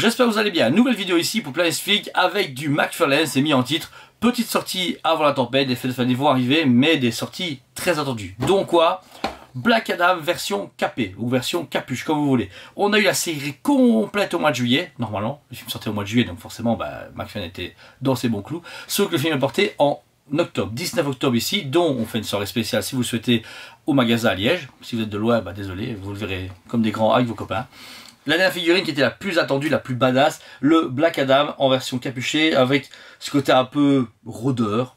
j'espère que vous allez bien. Nouvelle vidéo ici pour Planet Fig avec du McFarlane, c'est mis en titre. Petite sortie avant la tempête, des fêtes vont arriver, mais des sorties très attendues. Donc quoi? Black Adam version capée, ou version capuche, comme vous voulez. On a eu la série complète au mois de juillet, normalement. Le film sortait au mois de juillet, donc forcément, McFarlane était dans ses bons clous. Sauf que le film est porté en octobre, 19 octobre ici, dont on fait une soirée spéciale si vous le souhaitez au magasin à Liège. Si vous êtes de loin, désolé, vous le verrez comme des grands avec vos copains. La dernière figurine qui était la plus attendue, la plus badass, le Black Adam en version capuchée avec ce côté un peu rôdeur,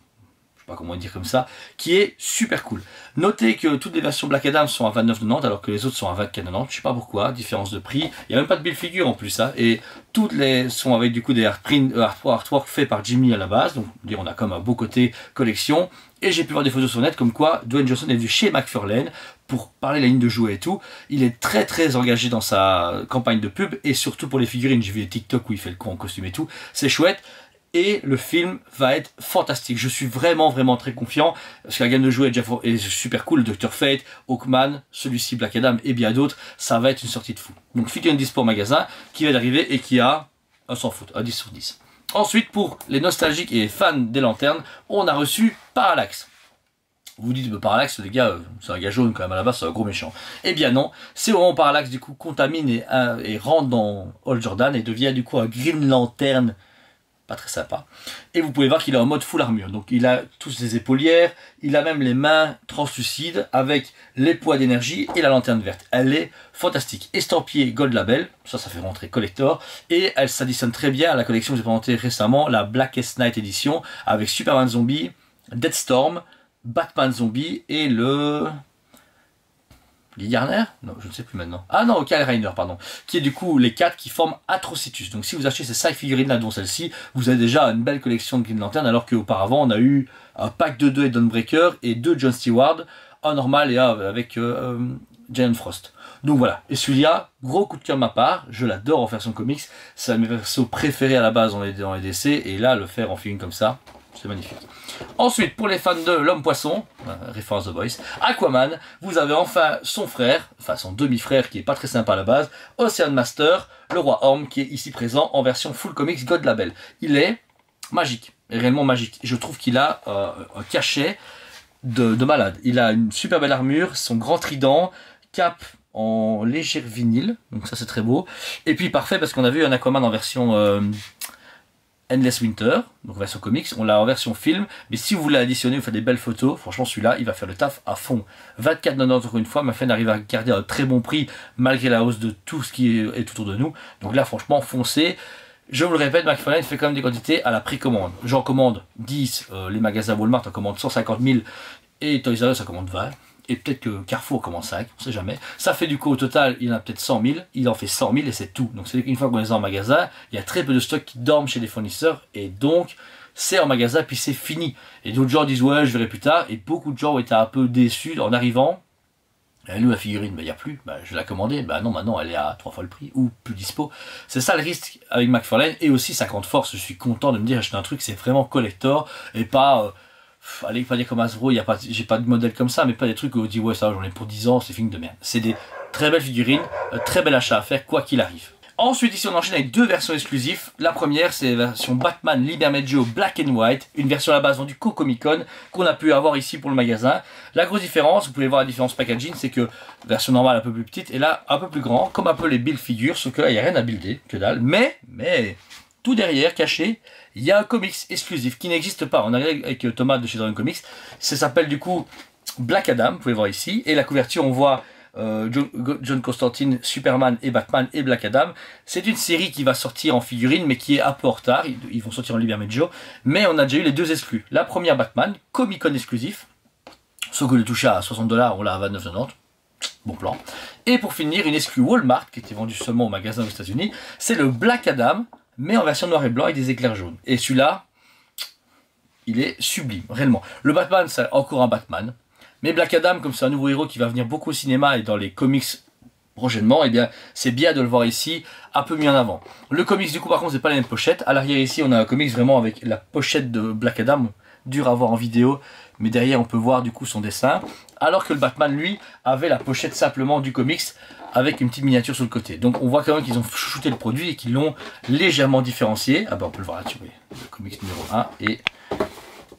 je sais pas comment dire comme ça, qui est super cool. Notez que toutes les versions Black Adam sont à 29,90 alors que les autres sont à 24,90, je sais pas pourquoi, différence de prix. Il n'y a même pas de bill figure en plus, et toutes les sont avec du coup des artwork faits par Jimmy à la base, donc on a comme un beau côté collection. Et j'ai pu voir des photos sur net comme quoi Dwayne Johnson est venu chez McFarlane pour parler la ligne de jouets et tout. Il est très engagé dans sa campagne de pub et surtout pour les figurines. J'ai vu des TikTok où il fait le con en costume et tout. C'est chouette. Et le film va être fantastique. Je suis vraiment très confiant parce que la gamme de jouets est super cool. Dr. Fate, Hawkman, celui-ci Black Adam et bien d'autres. Ça va être une sortie de fou. Donc figurine dispo au magasin qui vient d'arriver et qui a un sans faute, un 10 sur 10. Ensuite, pour les nostalgiques et fans des lanternes, on a reçu Parallax. Vous vous dites, Parallax, les gars, c'est un gars jaune quand même, à la base, c'est un gros méchant. Eh bien non, c'est au moment où Parallax, du coup, contamine et rentre dans Hall Jordan et devient, du coup, un Green Lantern. Pas très sympa. Et vous pouvez voir qu'il est en mode full armure. Donc il a tous ses épaulières, il a même les mains translucides avec les poids d'énergie et la lanterne verte. Elle est fantastique. Estampillée Gold Label, ça fait rentrer collector. Et elle s'additionne très bien à la collection que j'ai présentée récemment, la Blackest Night Edition, avec Superman Zombie, Deathstorm, Batman Zombie et le... Guy Garner? Non, je ne sais plus maintenant. Ah non, Kyle Rayner, pardon. Qui est du coup les 4 qui forment Atrocitus. Donc si vous achetez ces 5 figurines là, dont celle-ci, vous avez déjà une belle collection de Green Lantern, alors qu'auparavant on a eu un pack de 2 et Dawnbreaker et 2 John Stewart, un normal et un avec Giant Frost. Donc voilà. Et celui-là, gros coup de cœur de ma part, je l'adore en version comics. C'est un de mes persos préférés à la base dans les DC, et là, le faire en figurine comme ça, c'est magnifique. Ensuite, pour les fans de l'Homme-Poisson, référence The Voice, Aquaman, vous avez enfin son frère, enfin son demi-frère qui est pas très sympa à la base, Ocean Master, le roi Orm, qui est ici présent en version full comics God Label. Il est magique, réellement magique. Je trouve qu'il a un cachet de malade. Il a une super belle armure, son grand trident, cape en léger vinyle, donc ça c'est très beau. Et puis parfait parce qu'on a vu un Aquaman en version... Endless Winter, donc version comics, on l'a en version film, mais si vous voulez additionner, vous faites des belles photos, franchement celui-là, il va faire le taf à fond. 24,90 encore une fois, McFarlane arrive à garder un très bon prix, malgré la hausse de tout ce qui est autour de nous. Donc là, franchement, foncez. Je vous le répète, McFarlane fait quand même des quantités à la précommande. J'en commande 10, les magasins Walmart en commandent 150 000, et Toys R Us en commande 20. Et peut-être que Carrefour commence 5, on sait jamais. Ça fait du coup au total, il en a peut-être 100 000, il en fait 100 000 et c'est tout. Donc c'est une fois qu'on les a en magasin, il y a très peu de stocks qui dorment chez les fournisseurs et donc c'est en magasin puis c'est fini. Et d'autres gens disent ouais je verrai plus tard et beaucoup de gens ont été un peu déçus en arrivant. Et nous la figurine, il n'y a plus, je vais la commander, non maintenant elle est à 3 fois le prix ou plus dispo. C'est ça le risque avec McFarlane et aussi 50 force, je suis content de me dire acheter un truc c'est vraiment collector et pas... allez, pas dire comme Hasbro, j'ai pas de modèle comme ça, mais pas des trucs où on dit ouais ça j'en ai pour 10 ans, c'est film de merde. C'est des très belles figurines, très bel achat à faire quoi qu'il arrive. Ensuite ici on enchaîne avec 2 versions exclusives. La première c'est la version Batman Libermeggio Black and White, une version à la base vendue qu'au Comic Con, qu'on a pu avoir ici pour le magasin. La grosse différence, vous pouvez voir la différence packaging, c'est que version normale un peu plus petite et là un peu plus grand, comme un peu les build figures, sauf que là il n'y a rien à builder, que dalle, mais tout derrière, caché, il y a un comics exclusif qui n'existe pas. On arrive avec Thomas de chez Dragon Comics. Ça s'appelle du coup Black Adam, vous pouvez voir ici. Et la couverture, on voit John Constantine, Superman et Batman et Black Adam. C'est une série qui va sortir en figurine, mais qui est un peu en retard. Ils vont sortir en Libermeggio. Mais on a déjà eu les 2 exclus. La première Batman, Comic Con exclusif. Sauf que le toucher à 60 $, on l'a à 29,90. Bon plan. Et pour finir, une exclue Walmart, qui était vendue seulement au magasin aux États-Unis. C'est le Black Adam, mais en version noir et blanc avec des éclairs jaunes. Et celui-là, il est sublime, réellement. Le Batman, c'est encore un Batman. Mais Black Adam, comme c'est un nouveau héros qui va venir beaucoup au cinéma et dans les comics prochainement, eh bien, c'est bien de le voir ici, un peu mis en avant. Le comics, du coup, par contre, c'est pas la même pochette. À l'arrière, ici, on a un comics vraiment avec la pochette de Black Adam. dur à voir en vidéo, mais derrière on peut voir du coup son dessin, alors que le Batman lui avait la pochette simplement du comics avec une petite miniature sur le côté. Donc on voit quand même qu'ils ont chouchouté le produit et qu'ils l'ont légèrement différencié. Ah bah on peut le voir là-dessus, oui. Le comics numéro 1 et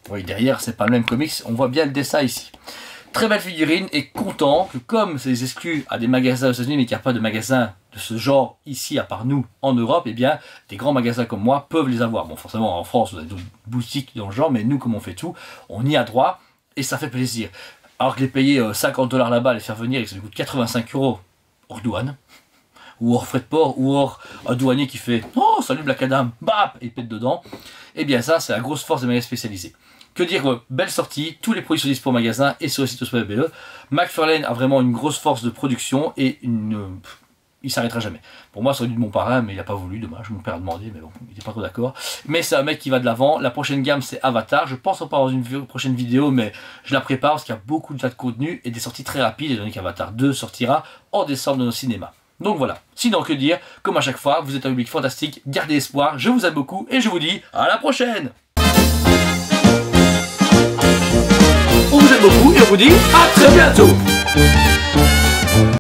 oui, derrière c'est pas le même comics, on voit bien le dessin ici. Très belle figurine et content que comme c'est exclu à des magasins aux États-Unis mais qu'il n'y a pas de magasin de ce genre ici à part nous en Europe, eh bien des grands magasins comme moi peuvent les avoir. Bon forcément en France vous avez d'autres boutiques dans le genre, mais nous comme on fait tout, on y a droit et ça fait plaisir. Alors que les payer 50 $ là-bas, les faire venir et que ça lui coûte 85 € hors douane, ou hors frais de port, ou hors un douanier qui fait « Oh salut Black Adam !» bap et pète dedans, et bien ça c'est la grosse force des magasins spécialisés. Que dire, belle sortie, tous les produits sont disponibles au magasin et sur le site OSPBE. McFarlane a vraiment une grosse force de production et il s'arrêtera jamais. Pour moi, c'est lui de mon parrain, mais il n'a pas voulu, dommage, mon père a demandé, mais bon, il n'était pas trop d'accord. Mais c'est un mec qui va de l'avant. La prochaine gamme, c'est Avatar. Je pense en parler dans une prochaine vidéo, mais je la prépare parce qu'il y a beaucoup de contenu et des sorties très rapides, étant donné qu'Avatar 2 sortira en décembre dans nos cinémas. Donc voilà, sinon que dire, comme à chaque fois, vous êtes un public fantastique, gardez espoir, je vous aime beaucoup et je vous dis à la prochaine! On vous aime beaucoup et on vous dit à très bientôt.